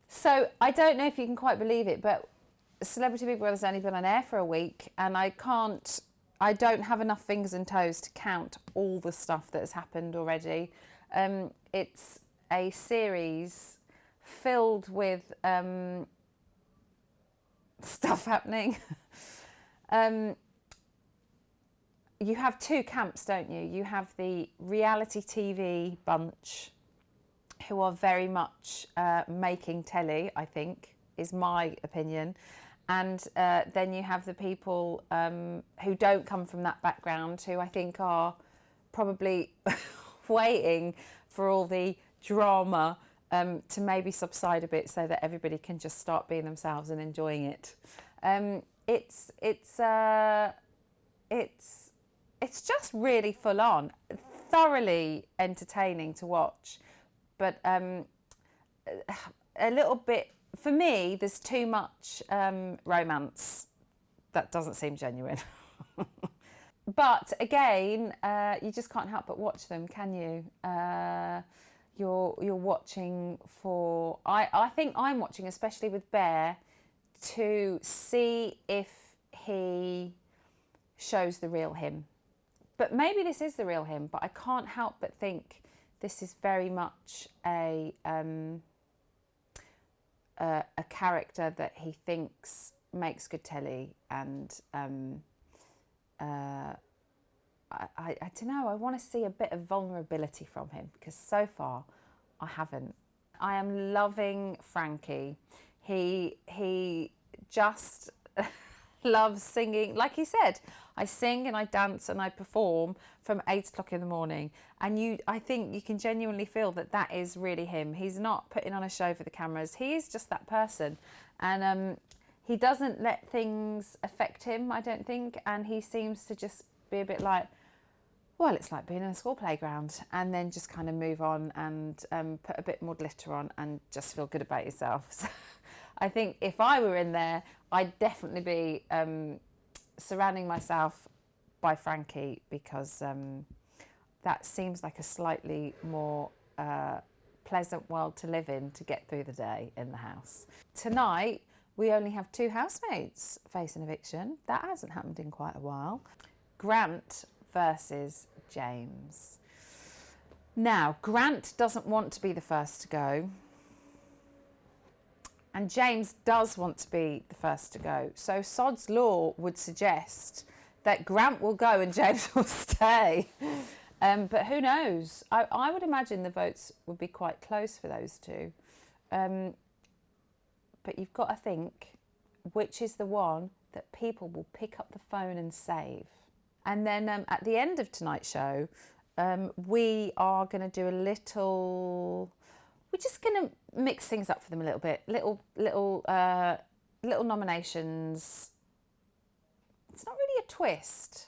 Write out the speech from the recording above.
So I don't know if you can quite believe it, but Celebrity Big Brother's only been on air for a week, and I don't have enough fingers and toes to count all the stuff that has happened already. It's a series filled with stuff happening. You have two camps, don't you? You have the reality TV bunch who are very much making telly, I think, is my opinion. And then you have the people who don't come from that background, who I think are probably waiting for all the drama to maybe subside a bit so that everybody can just start being themselves and enjoying it. It's just really full on, thoroughly entertaining to watch, but a little bit, for me, there's too much romance that doesn't seem genuine. But again, you just can't help but watch them, can you? You're watching for, I think I'm watching, especially with Bear, to see if he shows the real him. But maybe this is the real him, but I can't help but think this is very much a character that he thinks makes good telly, and I don't know, I want to see a bit of vulnerability from him, because so far I haven't. I am loving Frankie. He just loves singing. Like he said, I sing and I dance and I perform from 8 o'clock in the morning. And I think you can genuinely feel that that is really him. He's not putting on a show for the cameras. He is just that person. And he doesn't let things affect him, I don't think. And he seems to just be a bit like, well, it's like being in a school playground, and then just kind of move on and put a bit more glitter on and just feel good about yourself. So I think if I were in there, I'd definitely be surrounding myself by Frankie, because that seems like a slightly more pleasant world to live in to get through the day in the house. Tonight, we only have 2 housemates facing eviction. That hasn't happened in quite a while. Grant versus James. Now, Grant doesn't want to be the first to go, and James does want to be the first to go. So Sod's Law would suggest that Grant will go and James will stay. But who knows? I would imagine the votes would be quite close for those two. But you've got to think, which is the one that people will pick up the phone and save? And then at the end of tonight's show, we are going to do a little... We're just going to mix things up for them a little bit. Little nominations. It's not really a twist.